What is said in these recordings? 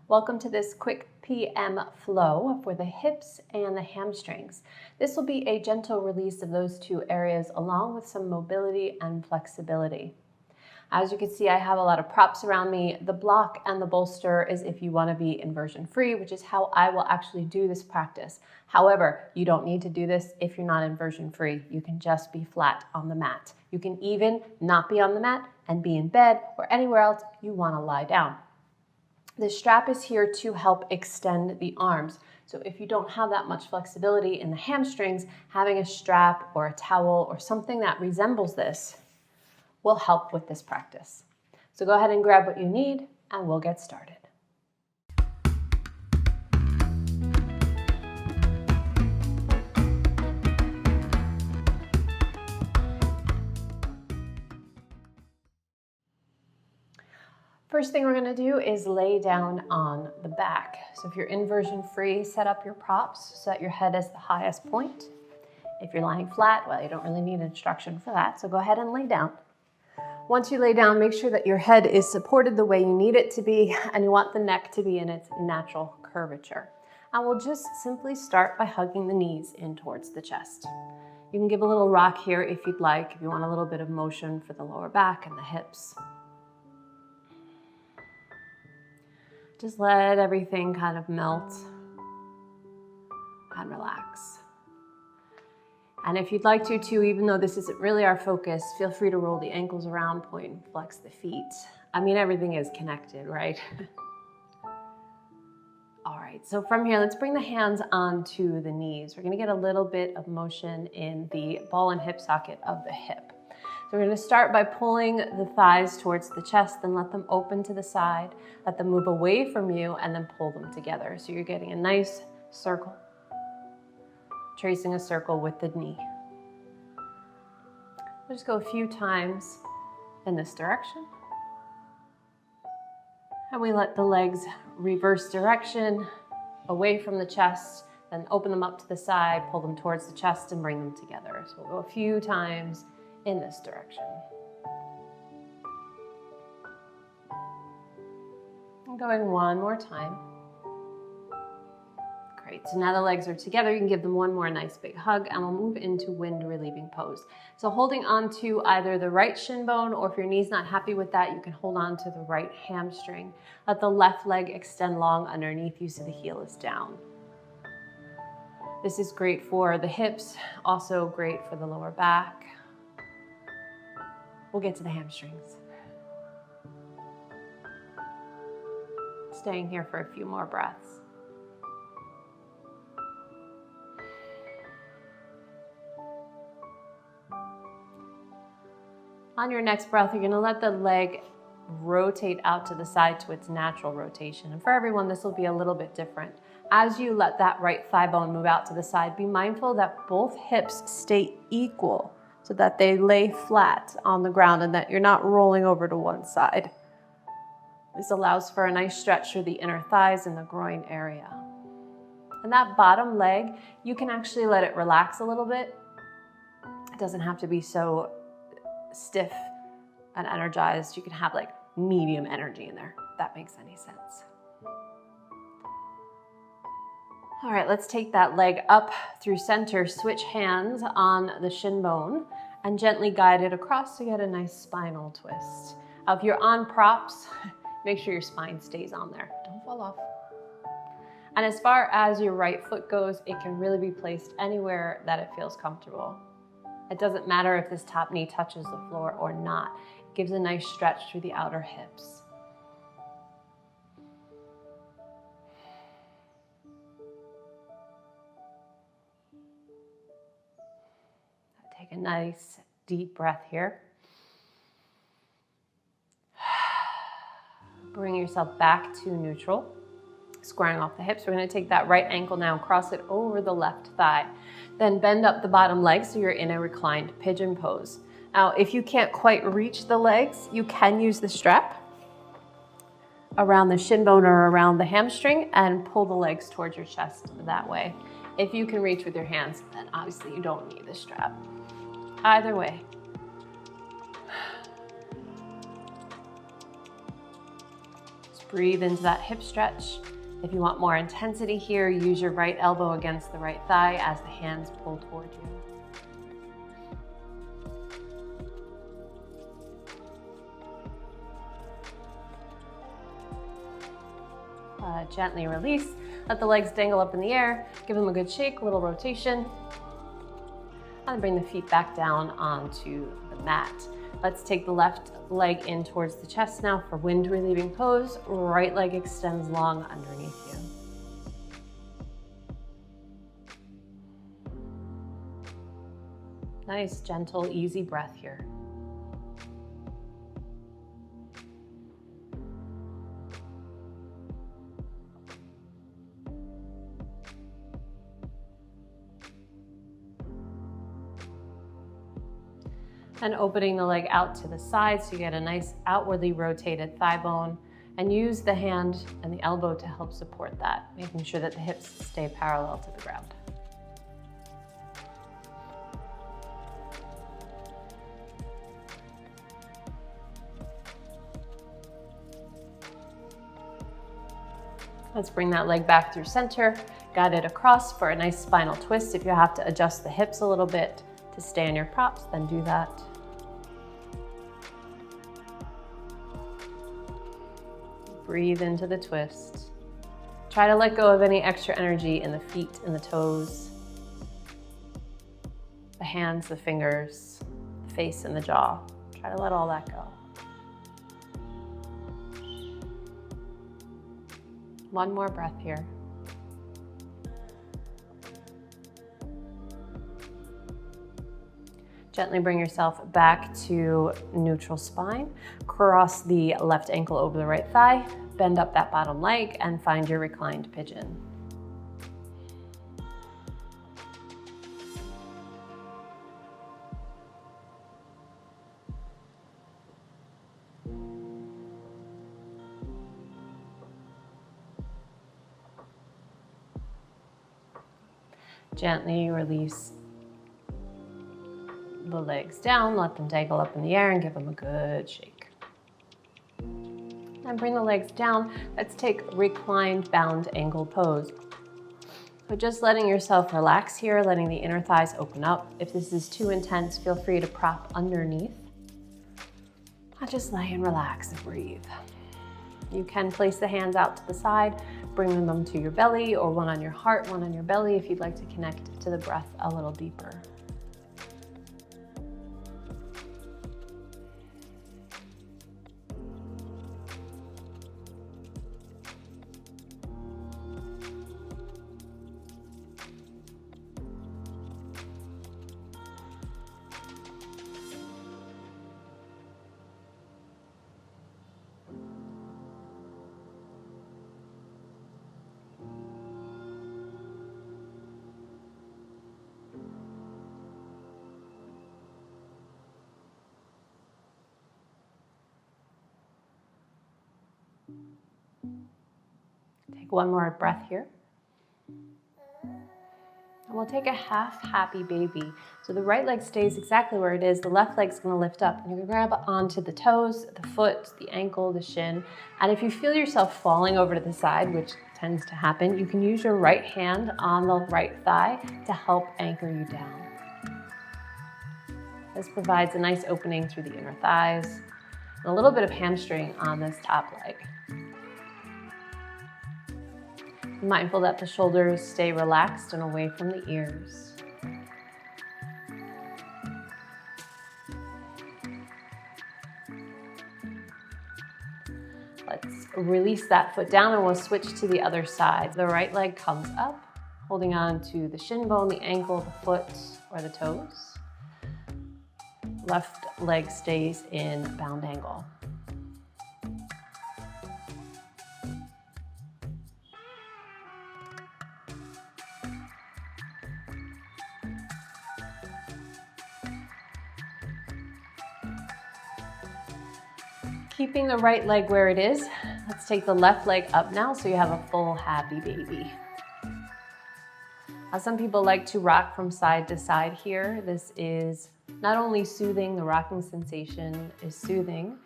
Welcome to this quick PM flow for the hips and the hamstrings. This will be a gentle release of those two areas along with some mobility and flexibility. As you can see, I have a lot of props around me. The block and the bolster is if you want to be inversion free, which is how I will actually do this practice. However, you don't need to do this if you're not inversion free. You can just be flat on the mat. You can even not be on the mat and be in bed or anywhere else you want to lie down. The strap is here to help extend the arms. So if you don't have that much flexibility in the hamstrings, having a strap or a towel or something that resembles this will help with this practice. So go ahead and grab what you need and we'll get started. First thing we're going to do is lay down on the back. So if you're inversion free, set up your props so that your head is the highest point. If you're lying flat, well, you don't really need instruction for that, so go ahead and lay down. Once you lay down, make sure that your head is supported the way you need it to be, and you want the neck to be in its natural curvature. And we'll just simply start by hugging the knees in towards the chest. You can give a little rock here if you'd like, if you want a little bit of motion for the lower back and the hips. Just let everything kind of melt and relax. And if you'd like to too, even though this isn't really our focus, feel free to roll the ankles around, point and flex the feet. I mean, everything is connected, right? All right, so from here, let's bring the hands onto the knees. We're gonna get a little bit of motion in the ball and hip socket of the hip. So we're gonna start by pulling the thighs towards the chest, then let them open to the side, let them move away from you, and then pull them together. So you're getting a nice circle. Tracing a circle with the knee. We'll just go a few times in this direction. And we let the legs reverse direction away from the chest, then open them up to the side, pull them towards the chest and bring them together. So we'll go a few times in this direction. And going one more time. Great, so now the legs are together, you can give them one more nice big hug and we'll move into wind relieving pose. So holding on to either the right shin bone, or if your knee's not happy with that, you can hold on to the right hamstring. Let the left leg extend long underneath you so the heel is down. This is great for the hips, also great for the lower back. We'll get to the hamstrings. Staying here for a few more breaths. On your next breath, you're gonna let the leg rotate out to the side to its natural rotation. And for everyone, this will be a little bit different. As you let that right thigh bone move out to the side, be mindful that both hips stay equal so that they lay flat on the ground and that you're not rolling over to one side. This allows for a nice stretch through the inner thighs and the groin area. And that bottom leg, you can actually let it relax a little bit. It doesn't have to be so stiff and energized. You can have like medium energy in there, if that makes any sense. All right, let's take that leg up through center, switch hands on the shin bone and gently guide it across to get a nice spinal twist. If you're on props, make sure your spine stays on there. Don't fall off. And as far as your right foot goes, it can really be placed anywhere that it feels comfortable. It doesn't matter if this top knee touches the floor or not. It gives a nice stretch through the outer hips. Take a nice deep breath here. Bring yourself back to neutral, squaring off the hips. We're going to take that right ankle now and cross it over the left thigh. Then bend up the bottom leg so you're in a reclined pigeon pose. Now, if you can't quite reach the legs, you can use the strap around the shin bone or around the hamstring and pull the legs towards your chest that way. If you can reach with your hands, then obviously you don't need the strap. Either way. Breathe into that hip stretch. If you want more intensity here, use your right elbow against the right thigh as the hands pull toward you. Gently release. Let the legs dangle up in the air. Give them a good shake, a little rotation. And bring the feet back down onto the mat. Let's take the left leg in towards the chest now for wind relieving pose. Right leg extends long underneath you. Nice, gentle, easy breath here. And opening the leg out to the side so you get a nice outwardly rotated thigh bone, and use the hand and the elbow to help support that, making sure that the hips stay parallel to the ground. Let's bring that leg back through center, guide it across for a nice spinal twist. If you have to adjust the hips a little bit to stay in your props, then do that. Breathe into the twist. Try to let go of any extra energy in the feet and the toes, the hands, the fingers, the face and the jaw. Try to let all that go. One more breath here. Gently bring yourself back to neutral spine. Cross the left ankle over the right thigh, bend up that bottom leg, and find your reclined pigeon. Gently release the legs down, let them dangle up in the air and give them a good shake. And bring the legs down. Let's take reclined bound angle pose. So just letting yourself relax here, letting the inner thighs open up. If this is too intense, feel free to prop underneath. I'll just lay and relax and breathe. You can place the hands out to the side, bring them to your belly, or one on your heart, one on your belly if you'd like to connect to the breath a little deeper. Take one more breath here. And we'll take a half happy baby. So the right leg stays exactly where it is. The left leg's gonna lift up. And you're gonna grab onto the toes, the foot, the ankle, the shin. And if you feel yourself falling over to the side, which tends to happen, you can use your right hand on the right thigh to help anchor you down. This provides a nice opening through the inner thighs and a little bit of hamstring on this top leg. Be mindful that the shoulders stay relaxed and away from the ears. Let's release that foot down and we'll switch to the other side. The right leg comes up, holding on to the shin bone, the ankle, the foot, or the toes. Left leg stays in bound angle. Keeping the right leg where it is, let's take the left leg up now so you have a full happy baby. Some people like to rock from side to side here. This is not only soothing, the rocking sensation is soothing,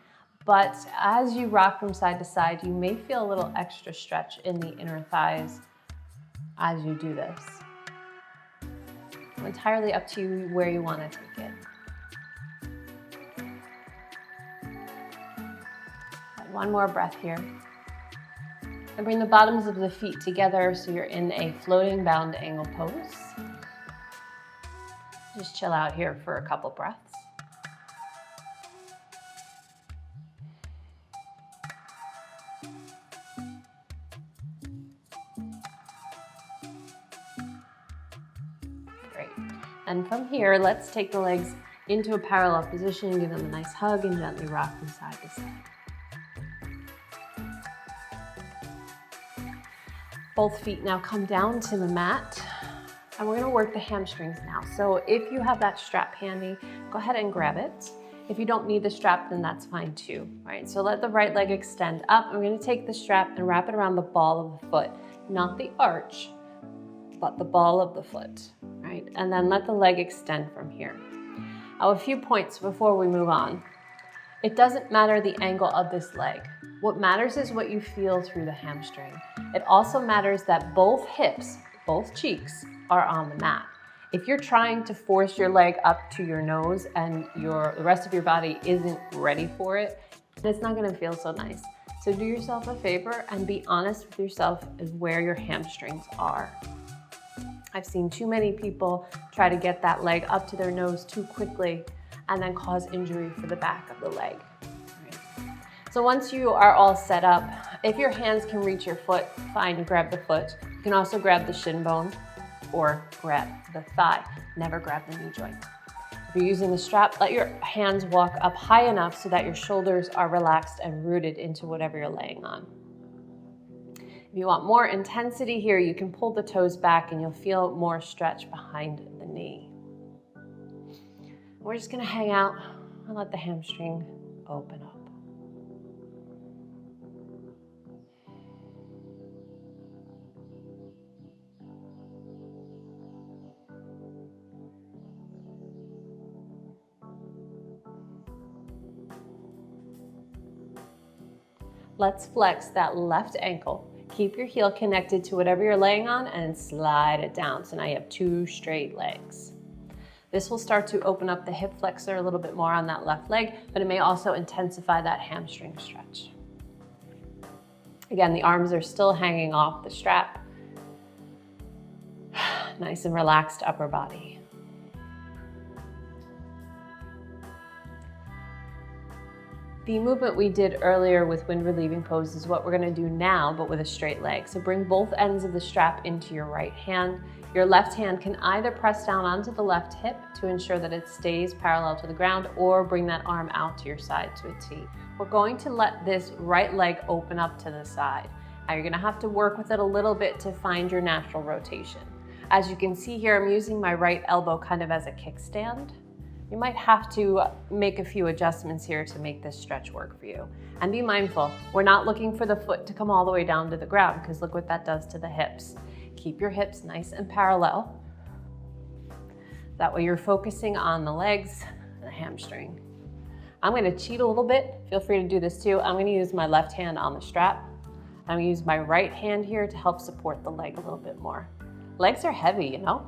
but as you rock from side to side, you may feel a little extra stretch in the inner thighs as you do this. Entirely up to you where you want to take it. One more breath here. And bring the bottoms of the feet together so you're in a floating bound angle pose. Just chill out here for a couple breaths. Great. And from here, let's take the legs into a parallel position, give them a nice hug, and gently rock from side to side. Both feet now come down to the mat, and we're gonna work the hamstrings now. So if you have that strap handy, go ahead and grab it. If you don't need the strap, then that's fine too, right? So let the right leg extend up. I'm gonna take the strap and wrap it around the ball of the foot, not the arch, but the ball of the foot, right? And then let the leg extend from here. Now, a few points before we move on. It doesn't matter the angle of this leg. What matters is what you feel through the hamstring. It also matters that both hips, both cheeks, are on the mat. If you're trying to force your leg up to your nose and the rest of your body isn't ready for it, it's not gonna feel so nice. So do yourself a favor and be honest with yourself as where your hamstrings are. I've seen too many people try to get that leg up to their nose too quickly and then cause injury for the back of the leg. So once you are all set up, if your hands can reach your foot, fine, grab the foot. You can also grab the shin bone or grab the thigh. Never grab the knee joint. If you're using the strap, let your hands walk up high enough so that your shoulders are relaxed and rooted into whatever you're laying on. If you want more intensity here, you can pull the toes back and you'll feel more stretch behind the knee. We're just gonna hang out and let the hamstring open up. Let's flex that left ankle. Keep your heel connected to whatever you're laying on and slide it down. So now you have two straight legs. This will start to open up the hip flexor a little bit more on that left leg, but it may also intensify that hamstring stretch. Again, the arms are still hanging off the strap. Nice and relaxed upper body. The movement we did earlier with wind relieving pose is what we're gonna do now, but with a straight leg. So bring both ends of the strap into your right hand. Your left hand can either press down onto the left hip to ensure that it stays parallel to the ground, or bring that arm out to your side to a T. We're going to let this right leg open up to the side. Now you're gonna have to work with it a little bit to find your natural rotation. As you can see here, I'm using my right elbow kind of as a kickstand. You might have to make a few adjustments here to make this stretch work for you. And be mindful, we're not looking for the foot to come all the way down to the ground, because look what that does to the hips. Keep your hips nice and parallel. That way you're focusing on the legs and the hamstring. I'm gonna cheat a little bit. Feel free to do this too. I'm gonna use my left hand on the strap. I'm gonna use my right hand here to help support the leg a little bit more. Legs are heavy, you know?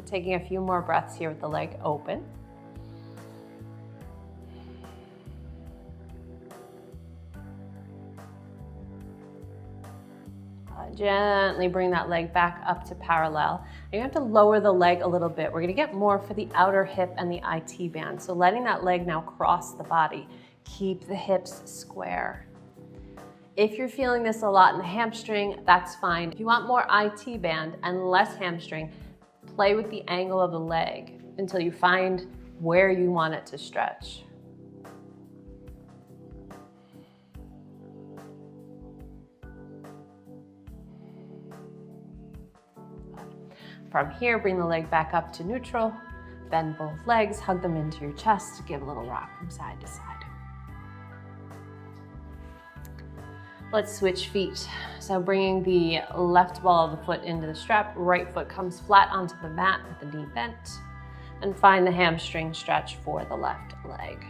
Taking a few more breaths here with the leg open. Gently bring that leg back up to parallel. You have to lower the leg a little bit. We're gonna get more for the outer hip and the IT band. So letting that leg now cross the body. Keep the hips square. If you're feeling this a lot in the hamstring, that's fine. If you want more IT band and less hamstring, play with the angle of the leg until you find where you want it to stretch. From here, bring the leg back up to neutral, bend both legs, hug them into your chest, give a little rock from side to side. Let's switch feet. So bringing the left ball of the foot into the strap, right foot comes flat onto the mat with the knee bent. And find the hamstring stretch for the left leg.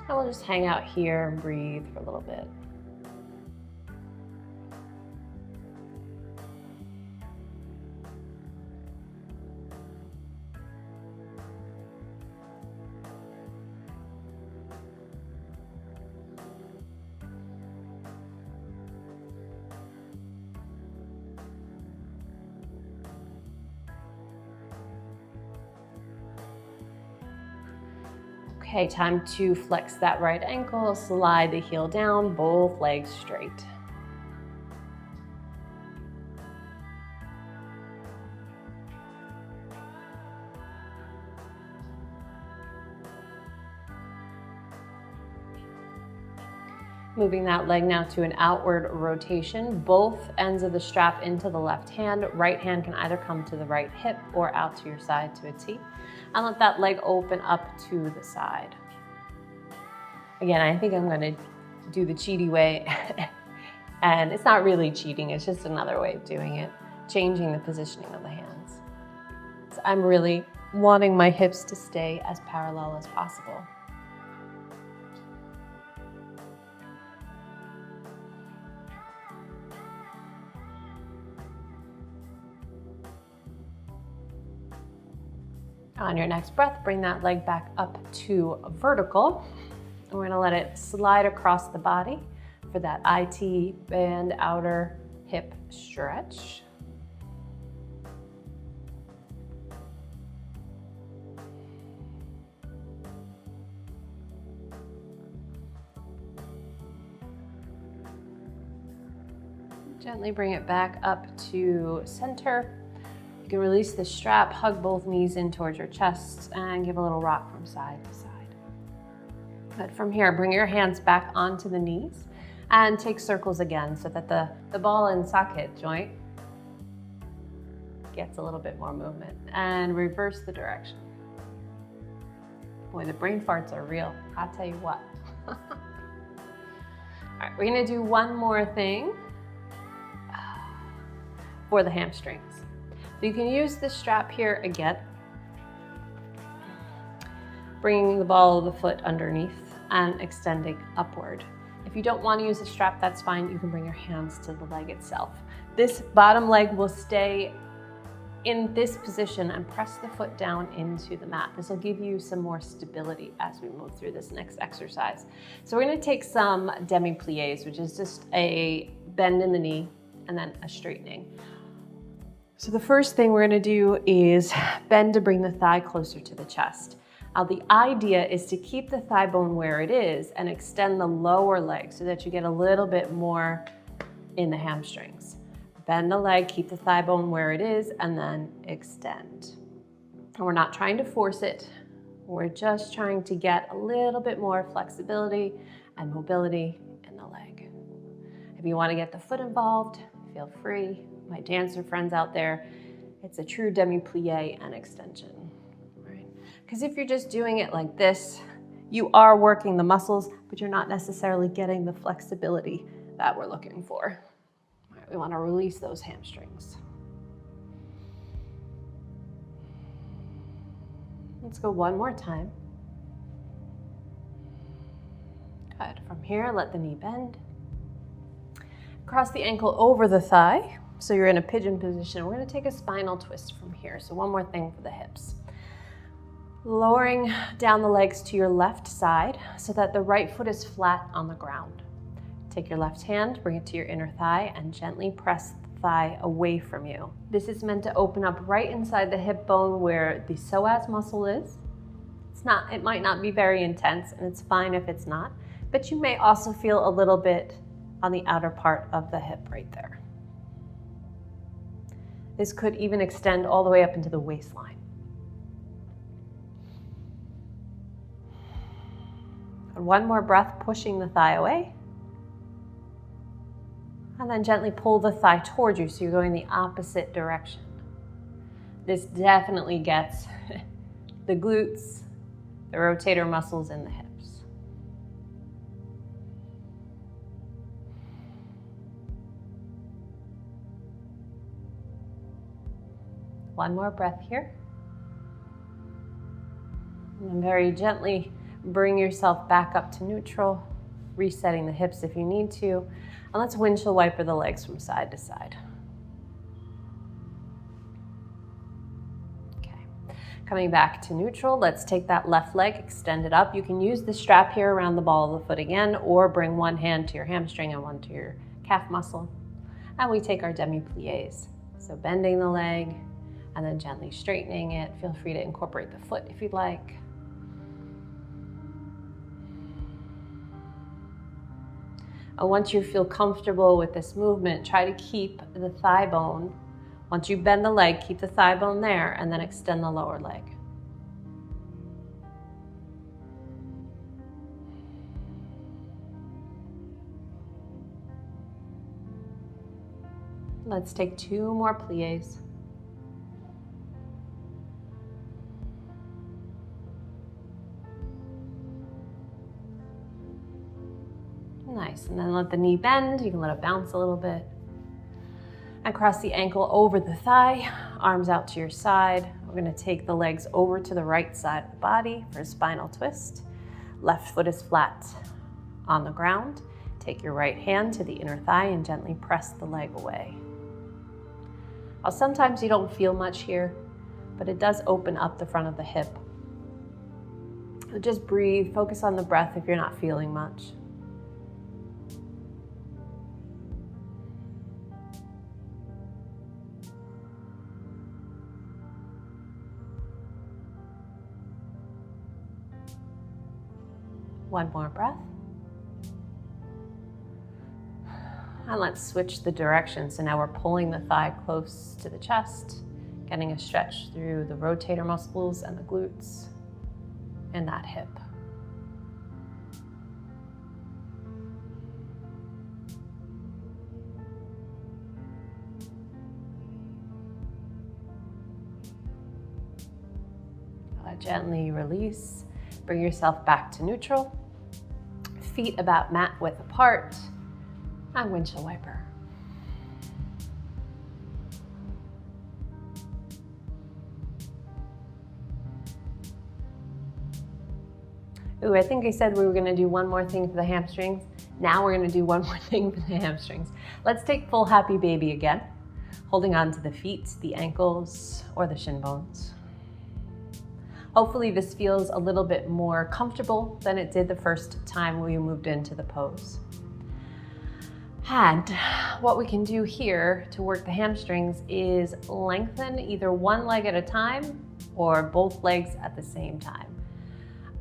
And we'll just hang out here and breathe for a little bit. Okay, time to flex that right ankle, slide the heel down, both legs straight. Moving that leg now to an outward rotation, both ends of the strap into the left hand. Right hand can either come to the right hip or out to your side to a T. And let that leg open up to the side. Again, I think I'm going to do the cheaty way. And it's not really cheating, it's just another way of doing it, changing the positioning of the hands. So I'm really wanting my hips to stay as parallel as possible. On your next breath, bring that leg back up to vertical. And we're gonna let it slide across the body for that IT band outer hip stretch. Gently bring it back up to center. You can release the strap, hug both knees in towards your chest, and give a little rock from side to side. But from here, bring your hands back onto the knees and take circles again so that the ball and socket joint gets a little bit more movement. And reverse the direction. Boy, the brain farts are real, I'll tell you what. All right, we're gonna do one more thing for the hamstrings. So you can use this strap here again, bringing the ball of the foot underneath and extending upward. If you don't want to use the strap, that's fine. You can bring your hands to the leg itself. This bottom leg will stay in this position and press the foot down into the mat. This will give you some more stability as we move through this next exercise. So we're going to take some demi-pliés, which is just a bend in the knee and then a straightening. So the first thing we're gonna do is bend to bring the thigh closer to the chest. Now the idea is to keep the thigh bone where it is and extend the lower leg so that you get a little bit more in the hamstrings. Bend the leg, keep the thigh bone where it is, and then extend. And we're not trying to force it. We're just trying to get a little bit more flexibility and mobility in the leg. If you want to get the foot involved, feel free. My dancer friends out there, it's a true demi-plie and extension, right? Because if you're just doing it like this, you are working the muscles, but you're not necessarily getting the flexibility that we're looking for. All right, we want to release those hamstrings. Let's go one more time. Good. From here, let the knee bend. Cross the ankle over the thigh. So you're in a pigeon position. We're going to take a spinal twist from here. So one more thing for the hips. Lowering down the legs to your left side so that the right foot is flat on the ground. Take your left hand, bring it to your inner thigh, and gently press the thigh away from you. This is meant to open up right inside the hip bone where the psoas muscle is. It might not be very intense, and it's fine if it's not, but you may also feel a little bit on the outer part of the hip right there. This could even extend all the way up into the waistline. And one more breath, pushing the thigh away. And then gently pull the thigh towards you so you're going the opposite direction. This definitely gets the glutes, the rotator muscles in the hips. One more breath here. And then very gently bring yourself back up to neutral, resetting the hips if you need to. And let's windshield wiper the legs from side to side. Okay, coming back to neutral, let's take that left leg, extend it up. You can use the strap here around the ball of the foot again, or bring one hand to your hamstring and one to your calf muscle. And we take our demi-pliés. So bending the leg and then gently straightening it. Feel free to incorporate the foot if you'd like. And once you feel comfortable with this movement, try to keep the thigh bone. Once you bend the leg, keep the thigh bone there and then extend the lower leg. Let's take 2 more pliés. Nice, and then let the knee bend. You can let it bounce a little bit. And cross the ankle over the thigh, arms out to your side. We're gonna take the legs over to the right side of the body for a spinal twist. Left foot is flat on the ground. Take your right hand to the inner thigh and gently press the leg away. Now, sometimes you don't feel much here, but it does open up the front of the hip. So just breathe, focus on the breath if you're not feeling much. One more breath. And let's switch the direction. So now we're pulling the thigh close to the chest, getting a stretch through the rotator muscles and the glutes and that hip. Gently release. Bring yourself back to neutral. Feet about mat width apart. And windshield wiper. Ooh, I think I said we were gonna do one more thing for the hamstrings. Now we're gonna do one more thing for the hamstrings. Let's take full happy baby again, holding on to the feet, the ankles, or the shin bones. Hopefully this feels a little bit more comfortable than it did the first time we moved into the pose. And what we can do here to work the hamstrings is lengthen either one leg at a time or both legs at the same time.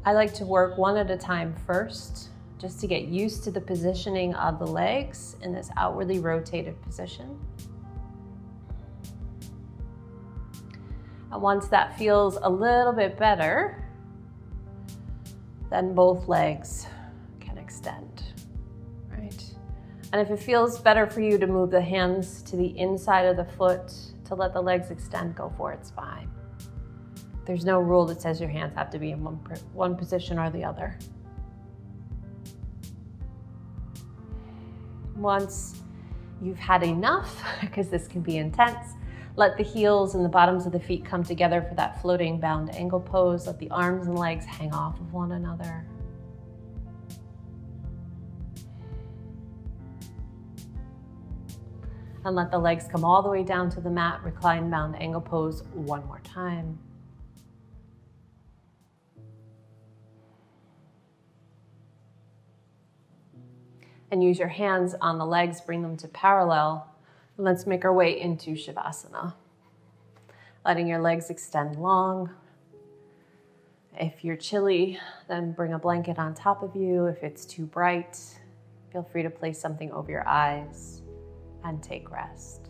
I like to work one at a time first, just to get used to the positioning of the legs in this outwardly rotated position. And once that feels a little bit better, then both legs can extend, right? And if it feels better for you to move the hands to the inside of the foot to let the legs extend, go for it, it's fine. There's no rule that says your hands have to be in one position or the other. Once you've had enough, because this can be intense, let the heels and the bottoms of the feet come together for that floating bound angle pose. Let the arms and legs hang off of one another. And let the legs come all the way down to the mat, recline bound angle pose one more time. And use your hands on the legs, bring them to parallel. And let's make our way into Shavasana. Letting your legs extend long. If you're chilly, then bring a blanket on top of you. If it's too bright, feel free to place something over your eyes and take rest.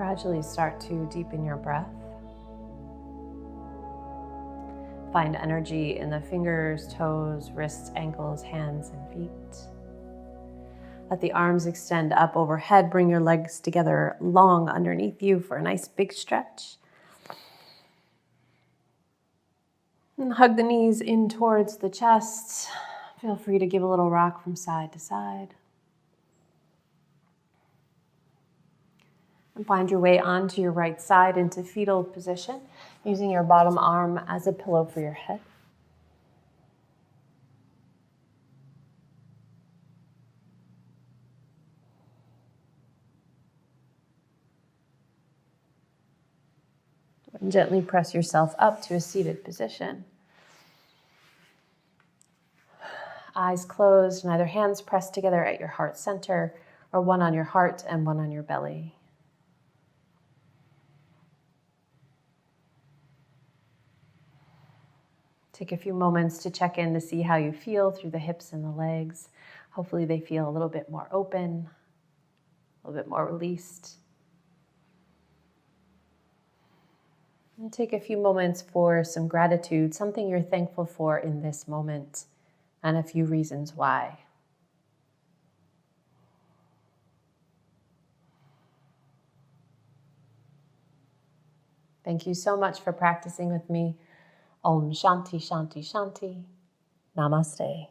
Gradually start to deepen your breath. Find energy in the fingers, toes, wrists, ankles, hands, and feet. Let the arms extend up overhead. Bring your legs together long underneath you for a nice big stretch. And hug the knees in towards the chest. Feel free to give a little rock from side to side. And find your way onto your right side into fetal position, using your bottom arm as a pillow for your head. And gently press yourself up to a seated position. Eyes closed, neither hands pressed together at your heart center, or one on your heart and one on your belly. Take a few moments to check in to see how you feel through the hips and the legs. Hopefully they feel a little bit more open, a little bit more released. And take a few moments for some gratitude, something you're thankful for in this moment, and a few reasons why. Thank you so much for practicing with me. Om Shanti Shanti Shanti. Namaste.